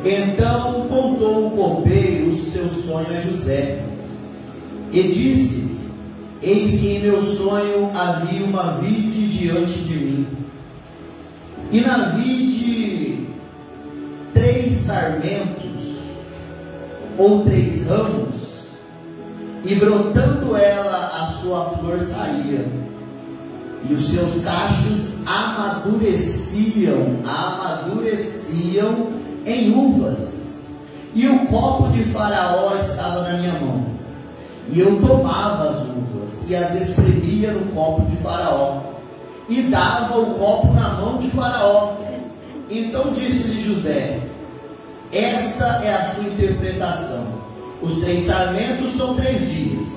Então contou o copeiro o seu sonho a José, e disse: eis que em meu sonho havia uma vide diante de mim, e na vide 3 sarmentos, ou 3 ramos, e brotando ela a sua flor saía, e os seus cachos amadureciam em uvas, e o copo de Faraó estava na minha mão, e eu tomava as uvas e as espremia no copo de Faraó, e dava o copo na mão de Faraó. Então disse-lhe José: esta é a sua interpretação. Os 3 sarmentos são 3 dias.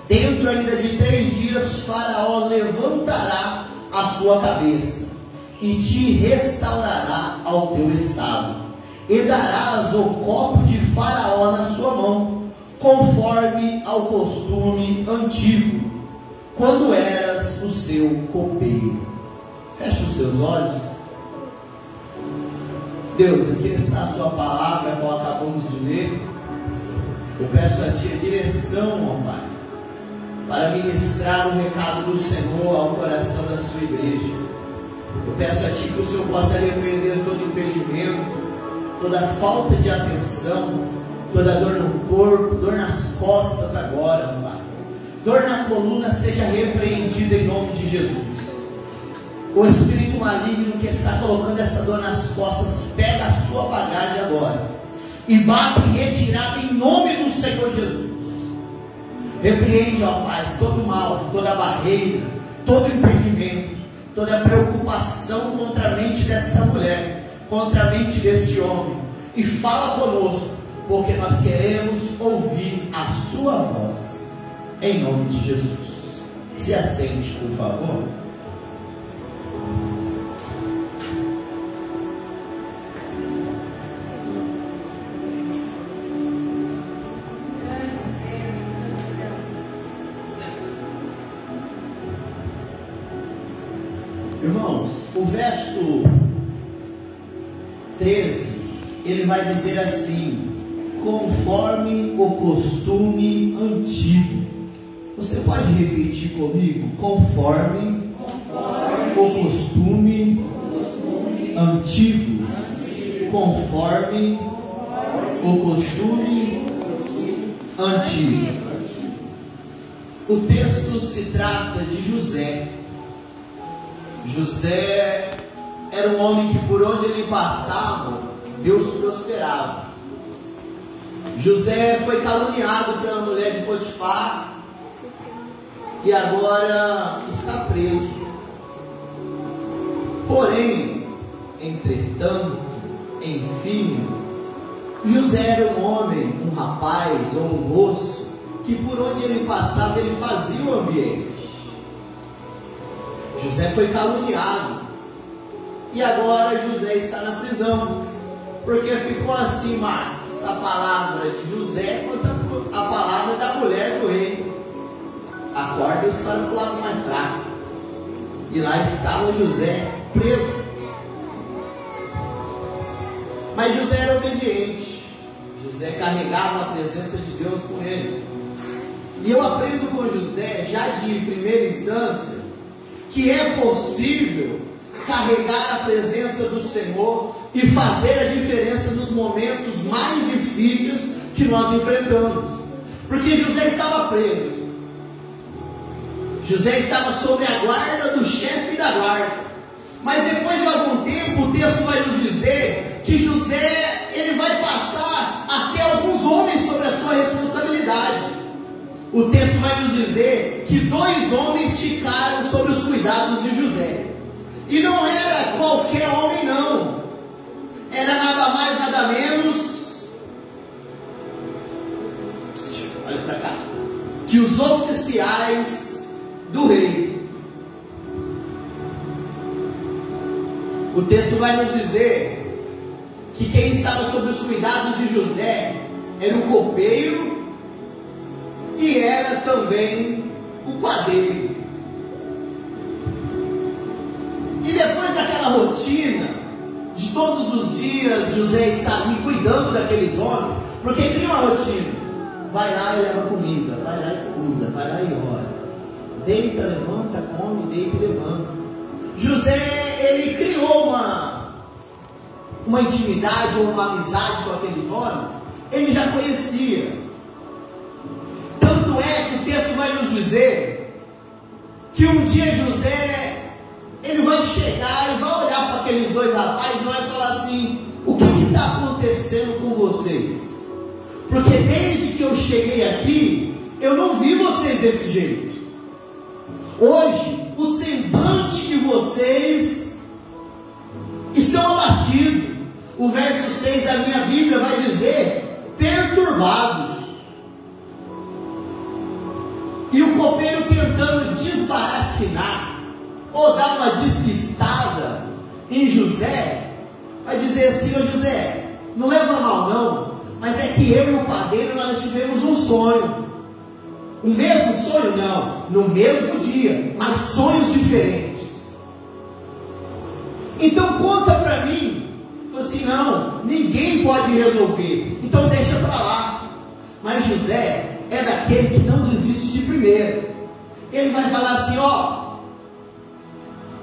Dentro ainda de 3 dias Faraó levantará a sua cabeça e te restaurará ao teu estado, e darás o copo de Faraó na sua mão, conforme ao costume antigo, quando eras o seu copeiro. Feche os seus olhos. Deus, aqui está a sua palavra, a qual acabamos de ler. Eu peço a Ti a direção, ó Pai, para ministrar o recado do Senhor ao coração da sua igreja. Eu peço a Ti que o Senhor possa repreender todo impedimento, toda falta de atenção, toda dor no corpo, dor nas costas agora, Pai. Dor na coluna seja repreendida em nome de Jesus. O espírito maligno que está colocando essa dor nas costas, pega a sua bagagem agora e bate em retirada em nome do Senhor Jesus. Repreende, ó Pai, todo mal, toda barreira, todo impedimento, toda preocupação contra a mente desta mulher, contra a mente deste homem, e fala conosco, porque nós queremos ouvir a sua voz, em nome de Jesus. Se assente, por favor. Irmãos, o verso 13, ele vai dizer assim: conforme o costume antigo. Você pode repetir comigo? Conforme o costume antigo. Conforme o costume antigo. O texto se trata de José. José era um homem que por onde ele passava, Deus prosperava. José foi caluniado pela mulher de Potifar e agora está preso. Porém, entretanto, enfim, José era um homem, um rapaz ou um moço que por onde ele passava ele fazia o ambiente. José foi caluniado e agora José está na prisão, porque ficou assim, Marcos, a palavra de José contra a palavra da mulher do rei. A corda está para o lado mais fraco, e lá estava José preso. Mas José era obediente. José carregava a presença de Deus com ele. E eu aprendo com José, já de primeira instância, que é possível carregar a presença do Senhor e fazer a diferença nos momentos mais difíceis que nós enfrentamos. Porque José estava preso. José estava sob a guarda do chefe da guarda. Mas depois de algum tempo, o texto vai nos dizer que José, ele vai passar até alguns homens sobre a sua responsabilidade. O texto vai nos dizer que 2 homens ficaram sob os cuidados de José. E não era qualquer homem, não. Era nada mais, nada menos, olha para cá, que os oficiais do rei. O texto vai nos dizer que quem estava sob os cuidados de José era o copeiro e era também o padeiro. E depois daquela rotina de todos os dias José está ali cuidando daqueles homens, porque cria uma rotina: vai lá e leva comida, vai lá e cuida, vai lá e ora, deita, levanta, come, deita e levanta. José, ele criou uma intimidade ou uma amizade com aqueles homens, ele já conhecia. Tanto é que o texto vai nos dizer que um dia José, ele vai chegar e vai olhar para aqueles dois rapazes e vai falar assim: o que está acontecendo com vocês? Porque desde que eu cheguei aqui, eu não vi vocês desse jeito. Hoje, o semblante de vocês estão abatidos. O verso 6 da minha Bíblia vai dizer: perturbados. E o copeiro, tentando desbaratinar ou dar uma despistada em José, vai dizer assim: ô José, não leva mal não, mas é que eu e o padeiro nós tivemos um sonho. O mesmo sonho? Não, no mesmo dia, mas sonhos diferentes. Então conta para mim. Falei assim: não, ninguém pode resolver, então deixa para lá. Mas José é daquele que não desiste de primeiro. Ele vai falar assim: ó,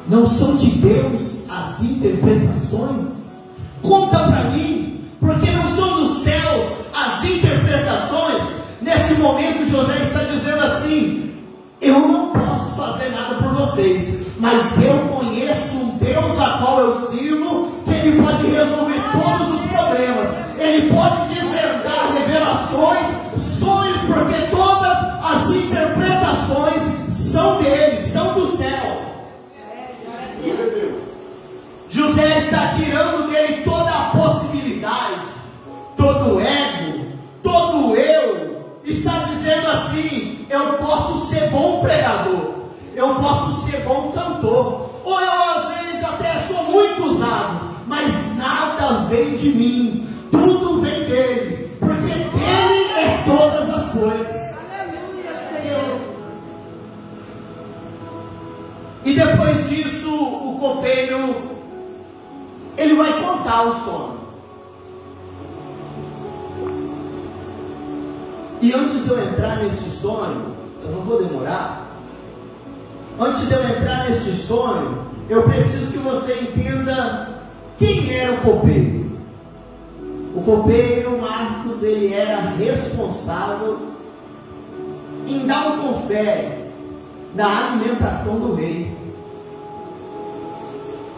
não são de Deus as interpretações? Conta para mim, porque não são dos céus as interpretações? Nesse momento José está dizendo assim: eu não posso fazer nada por vocês, mas eu conheço um Deus a qual eu sirvo, que Ele pode resolver todos os problemas, Ele pode desvendar revelações, sonhos, porque todas as interpretações são dele, são do céu. José está tirando dele toda a possibilidade, todo o ego, todo o eu. Está dizendo assim: eu posso ser bom pregador, eu posso ser bom cantor, ou eu às vezes até sou muito usado, mas nada vem de mim, tudo vem dele, porque dele é todas as coisas. Aleluia, Senhor. E depois disso, o copeiro, ele vai contar o sonho. E antes de eu entrar nesse sonho, eu não vou demorar. Antes de eu entrar nesse sonho, eu preciso que você entenda quem era o copeiro. O copeiro, Marcos, ele era responsável em dar um confere da alimentação do rei.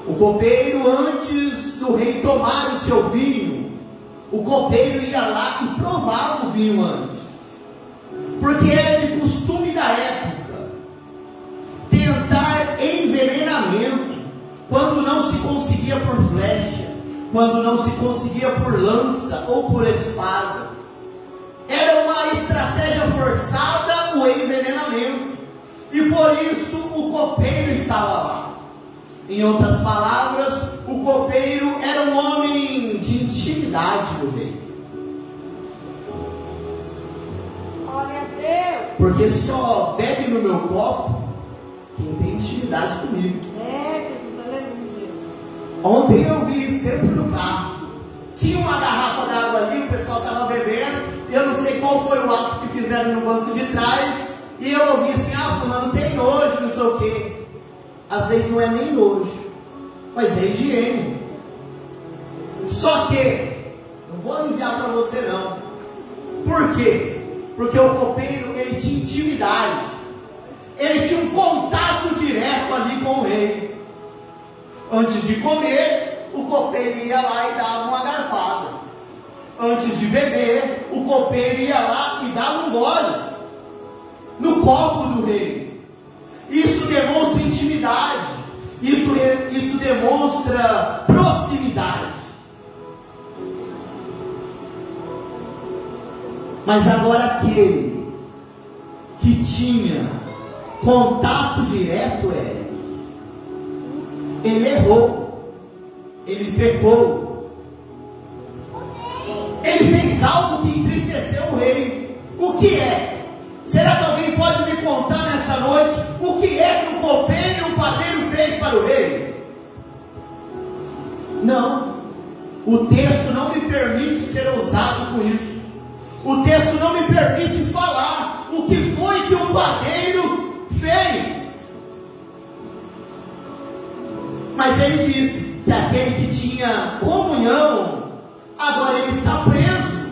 O copeiro, antes do rei tomar o seu vinho, o copeiro ia lá e provava o vinho antes, porque era de costume da época tentar envenenamento quando não se conseguia por flecha, quando não se conseguia por lança ou por espada. Era uma estratégia forçada o envenenamento, e por isso o copeiro estava lá. Em outras palavras, o copeiro era um homem de intimidade do rei. Glória a Deus. Porque só bebe no meu copo quem tem intimidade comigo. É, Jesus, aleluia. Ontem eu vi isso dentro do carro. Tinha uma garrafa d'água ali, o pessoal estava bebendo. Eu não sei qual foi o ato que fizeram no banco de trás. E eu ouvi assim: ah, fulano tem nojo, não sei o quê. Às vezes não é nem nojo, mas é higiene. Só que, não vou aliviar para você não. Por quê? Porque o copeiro, ele tinha intimidade, ele tinha um contato direto ali com o rei. Antes de comer, o copeiro ia lá e dava uma garfada. Antes de beber, o copeiro ia lá e dava um gole no copo do rei. Isso demonstra intimidade, isso demonstra proximidade. Mas agora aquele que tinha contato direto, ele errou, ele pecou, ele fez algo que entristeceu o rei. O que é? Será que alguém pode me contar nesta noite o que é que o copeiro e o padeiro fez para o rei? Não, O texto não me permite ser ousado com isso. O texto não me permite falar o que foi que o padeiro fez. Mas ele diz que aquele que tinha comunhão, agora ele está preso.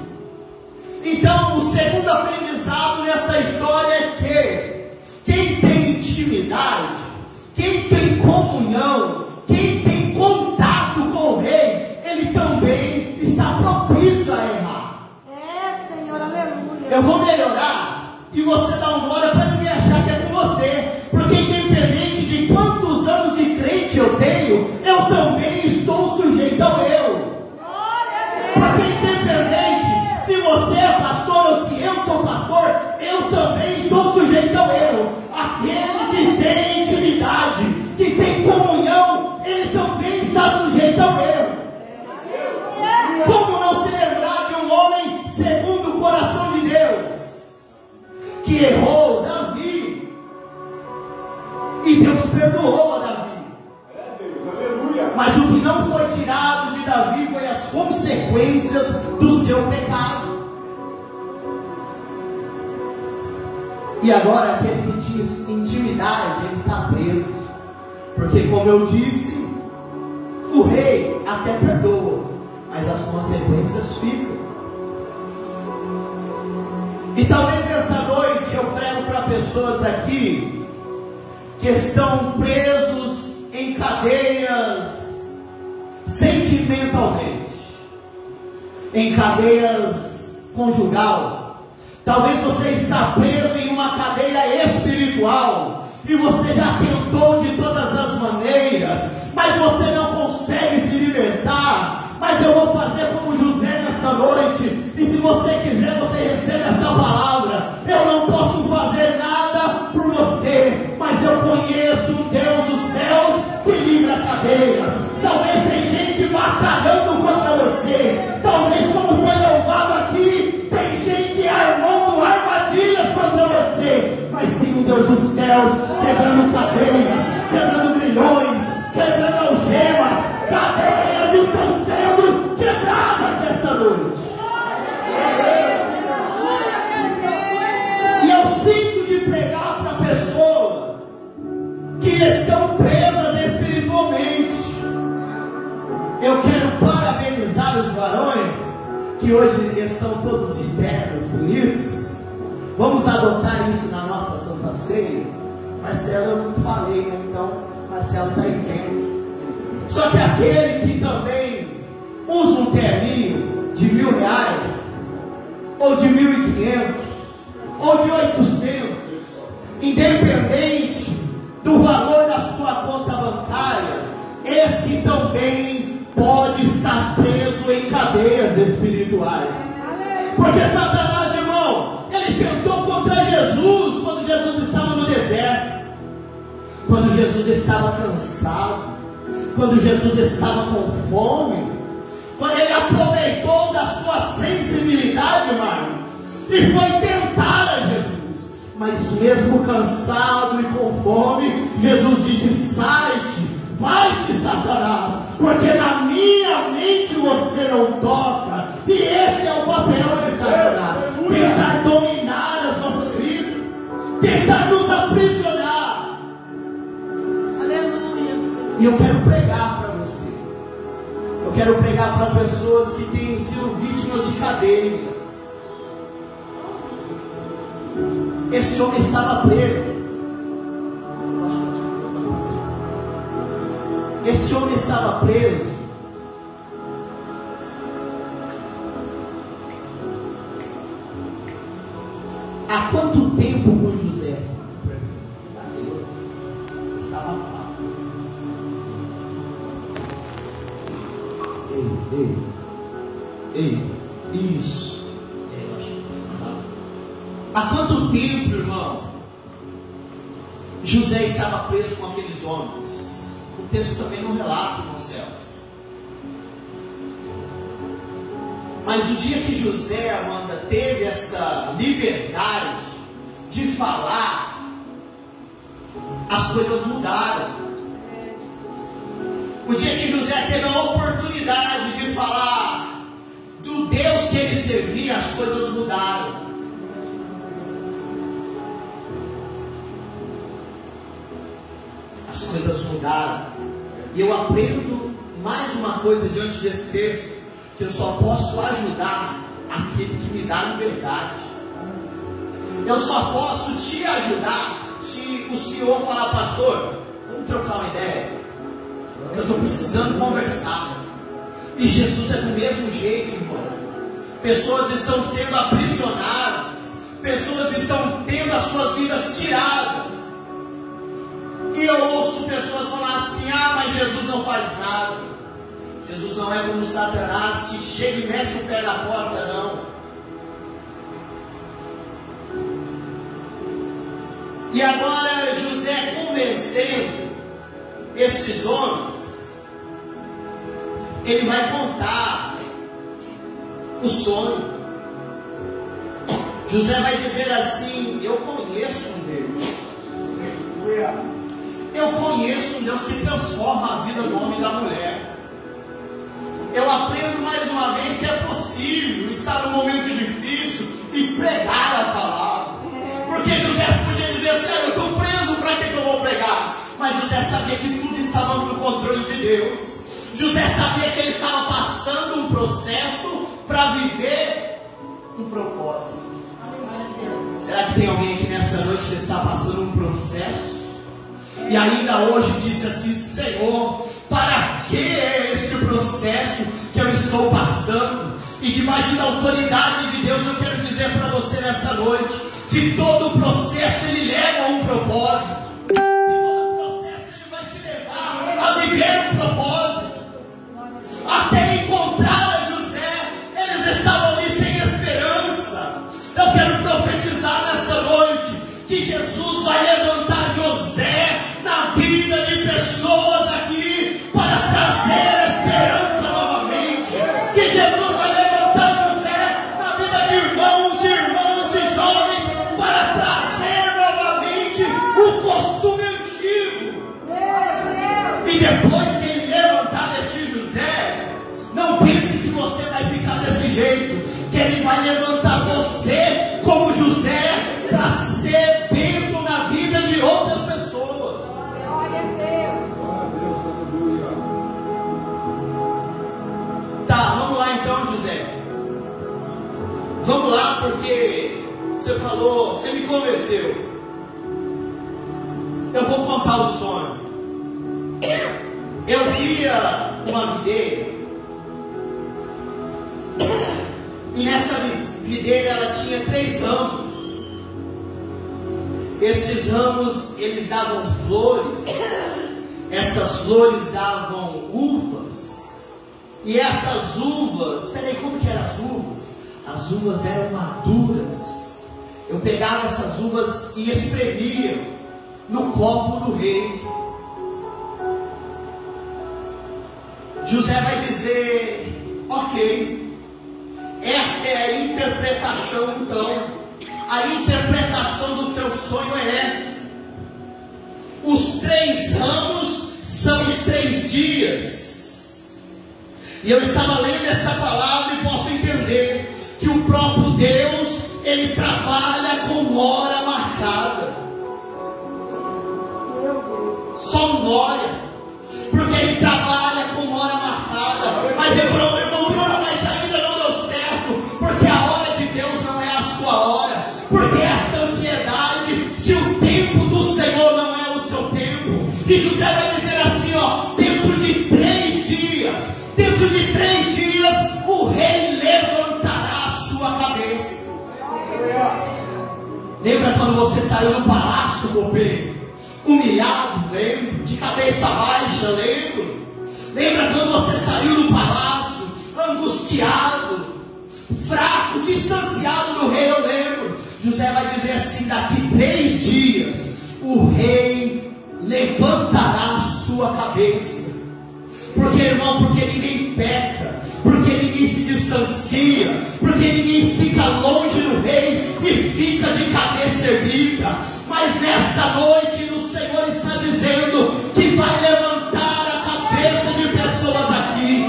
Então, o segundo aprendizado nessa história é que quem tem intimidade, quem tem comunhão, quem tem contato com o rei, ele também está propício a errar. É, Senhor, aleluia. Eu vou melhorar e você dá um glória para ninguém achar que é com você, porque independente de quantos anos de crente eu tenho, eu também estou sujeito ao erro. Glória a Deus. Porque independente se você é pastor ou se eu sou pastor, eu também estou sujeito ao erro. Aquele que tem intimidade, que tem comunhão, ele também está sujeito ao erro. Como não se lembrar de um homem segundo o coração de Deus, que errou, Davi, e Deus perdoou a Davi. Mas o que não foi tirado de Davi foi as consequências do seu pecado. E agora aquele que tinha intimidade, ele está preso. Porque, como eu disse, o rei até perdoa, mas as consequências ficam. E talvez nessa noite eu prego para pessoas aqui que estão presos em cadeias sentimentalmente, em cadeias conjugal. Talvez você está preso em uma cadeia espiritual e você já tentou de todas as maneiras, mas você não consegue se libertar. Mas eu vou fazer como José nessa noite, e se você quiser, você recebe essa palavra. Eu não posso fazer nada por você, mas eu conheço o Deus dos céus que livra cadeias. Talvez tem gente batalhando contra você, talvez, como foi louvado aqui, tem gente armando armadilhas contra você, mas tem o Deus dos céus quebrando cadeias, quebrando grilhões, quebrando algemas. Cadeias estão sendo quebradas nesta noite. E eu sinto de pregar para pessoas que estão presas espiritualmente. Eu quero parabenizar os varões que hoje estão todos de ternos, bonitos. Vamos adotar isso na nossa Santa Ceia. Marcelo, eu não falei, né? Então Marcelo está isento. Só que aquele que também usa um terninho de R$1.000, ou de 1.500, ou de 800, independente do valor da sua conta bancária, esse também pode estar preso em cadeias espirituais. Porque Satanás, irmão, ele tentou contra Jesus quando Jesus estava no deserto, quando Jesus estava cansado, quando Jesus estava com fome, quando ele aproveitou da sua sensibilidade, irmãos, e foi tentar a Jesus. Mas mesmo cansado e com fome, Jesus disse: sai-te, vai-te, Satanás, porque na minha mente você não toca. E esse é o papel de Satanás: tentar dominar as nossas vidas, tentar nos aprisionar. Aleluia, Senhor. E eu quero pregar para você. Eu quero pregar para pessoas que têm sido vítimas de cadeias. Esse homem estava preso. Esse homem estava preso. Há quanto tempo com José? Estava fácil. Ei, isso. Eu acho que estava. Há quanto tempo, irmão, José estava preso com aqueles homens? O texto também não relata no céu. Mas o dia que José, Amanda, teve esta liberdade de falar, as coisas mudaram. O dia que José teve a oportunidade oportunidade de falar do Deus que ele servia, as coisas mudaram. As coisas mudaram. E eu aprendo mais uma coisa diante desse texto, que eu só posso ajudar aquele que me dá liberdade. Eu só posso te ajudar se o Senhor falar: pastor, vamos trocar uma ideia, eu estou precisando conversar. E Jesus é do mesmo jeito, irmão. Pessoas estão sendo aprisionadas, pessoas estão tendo as suas vidas tiradas. E eu ouço pessoas falar assim: ah, mas Jesus não faz nada. Jesus não é como Satanás, que chega e mete o pé na porta, não. E agora José convencendo esses homens, ele vai contar o sonho. José vai dizer assim: eu conheço um Deus. Eu conheço um Deus que transforma a vida do homem e da mulher. Eu aprendo mais uma vez que é possível estar num momento difícil e pregar a palavra. Porque José podia dizer assim: eu estou preso, para que eu vou pregar? Mas José sabia que tudo estava no controle de Deus. José sabia que ele estava passando um processo para viver um propósito. Será que tem alguém aqui nessa noite que está passando um processo? E ainda hoje disse assim: Senhor, para que é este processo que eu estou passando? E debaixo da autoridade de Deus eu quero dizer para você nessa noite, que todo processo ele leva a um propósito. Que todo processo ele vai te levar a viver um propósito. Até encontrar José, eles estavam ali sem esperança. Eu quero profetizar nessa noite que Jesus vai levantar José na vida de pessoas aqui para trazer esperança novamente. Que Jesus vai levantar José na vida de irmãos e irmãs e jovens para trazer novamente o costume antigo. E depois que ele levantar este José, não pense que você vai ficar desse jeito, que ele vai levantar você como José para ser bênção na vida de outras pessoas. Tá, vamos lá então, José. Vamos lá, porque você falou, você me convenceu. Eu vou contar o sonho. Eu via uma videira, e nessa videira ela tinha 3 ramos. Esses ramos, eles davam flores. Essas flores davam uvas. E essas uvas, peraí, como que eram as uvas? As uvas eram maduras. Eu pegava essas uvas e espremia no copo do rei. José vai dizer: ok, esta é a interpretação então. A interpretação do teu sonho é essa. Os 3 ramos são os 3 dias. E eu estava lendo esta palavra e posso entender que o próprio Deus, ele trabalha com hora marcada. Só glória. Porque ele trabalha com hora marcada. Mas irmão, Bruno, mas ainda não deu certo. Porque a hora de Deus não é a sua hora. Porque esta ansiedade, se o tempo do Senhor não é o seu tempo. E José vai dizer assim, ó: dentro de 3 dias, o rei levantará a sua cabeça. Lembra quando você saiu do palácio, copeiro? Humilhado, lembro. De cabeça baixa, lembro. Lembra quando você saiu do palácio, angustiado, fraco, distanciado do rei? Eu lembro. José vai dizer assim: daqui 3 dias o rei levantará a sua cabeça. Porque, irmão, porque ninguém peca, porque ninguém se distancia, porque ninguém fica longe do rei e fica de cabeça erguida. Mas nesta noite o Senhor está dizendo que vai levantar a cabeça de pessoas aqui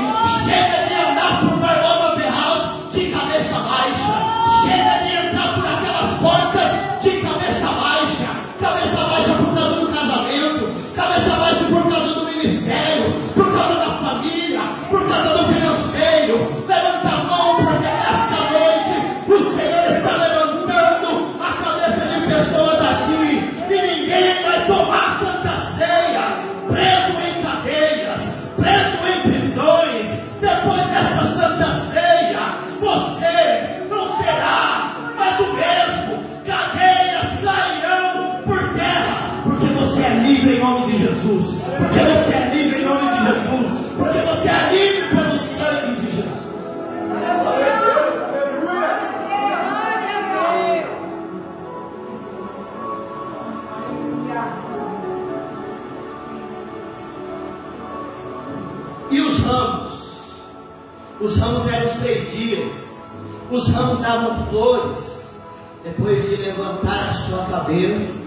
Os ramos davam flores. Depois de levantar a sua cabeça,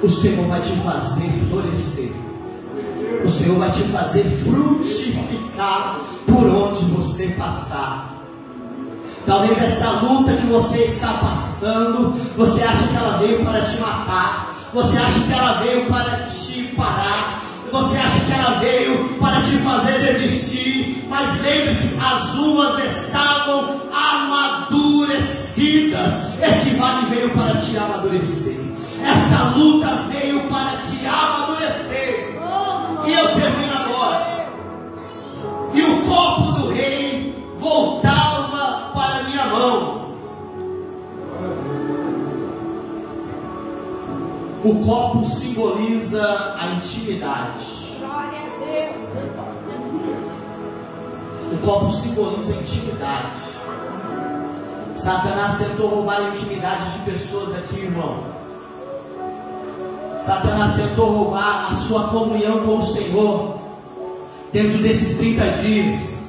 o Senhor vai te fazer florescer. O Senhor vai te fazer frutificar por onde você passar. Talvez essa luta que você está passando, você acha que ela veio para te matar, você acha que ela veio para te parar, você acha que ela veio para te fazer desistir, mas lembre-se, as uvas estavam amadurecidas. Este vale veio para te amadurecer, esta luta veio para te amadurecer. E eu termino agora. E o copo do rei voltava para minha mão. O copo simboliza a intimidade. Glória a Deus. O copo simboliza a intimidade. Satanás tentou roubar a intimidade de pessoas aqui, irmão. Satanás tentou roubar a sua comunhão com o Senhor dentro desses 30 dias,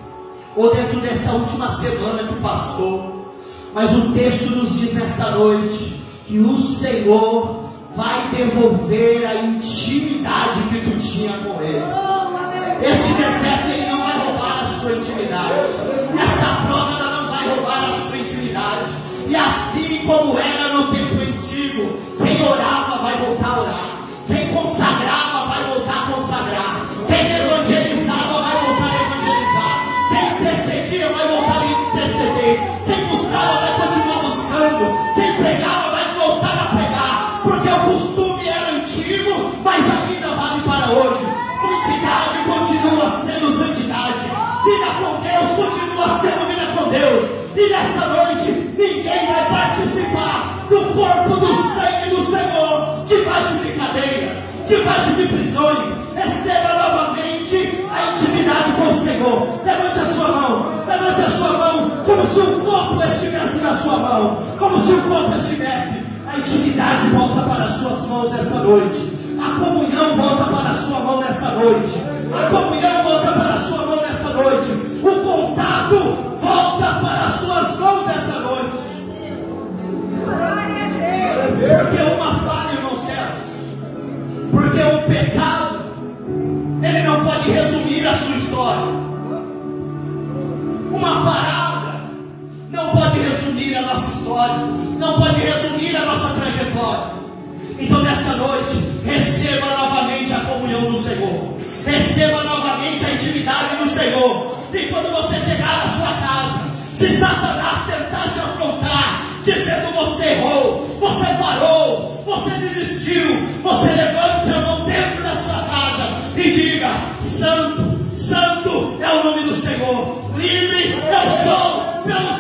ou dentro dessa última semana que passou. Mas o texto nos diz nesta noite que o Senhor vai devolver a intimidade que tu tinha com Ele. Esse deserto ele não vai roubar a sua intimidade. Esta prova ela não vai roubar a sua intimidade. E assim como era no tempo antigo, quem orava vai voltar a orar, quem consagrava vai voltar a consagrar, quem evangelizava vai voltar a evangelizar, quem intercedia vai voltar a interceder, quem buscava vai continuar buscando, quem pregava vai voltar a pregar, porque o costume era antigo, mas ainda vale para hoje. Santidade continua sendo santidade, vida com Deus continua sendo vida com Deus. E nesta noite ninguém vai participar do corpo do sangue do Senhor debaixo de cadeias, debaixo de prisões. Receba novamente a intimidade com o Senhor. Levante a sua mão, levante a sua mão, como se o corpo estivesse na sua mão, como se o corpo estivesse. A intimidade volta para as suas mãos nessa noite, a comunhão volta para a sua mão nessa noite, a comunhão volta para a sua mão nessa noite, o contato volta para as suas mãos nessa noite. Porque uma falha, irmãos céus, porque um pecado ele não pode resumir a sua história. Uma parada não pode resumir a nossa história, não pode resumir a nossa trajetória. Então nessa noite receba novamente a comunhão do Senhor, receba novamente a intimidade do Senhor. E quando você chegar na sua casa, se Satanás tentar te afrontar, dizendo você errou, você parou, você desistiu, você levante a mão dentro da sua casa e diga: Santo, Santo é o nome do Senhor, livre eu sou pelo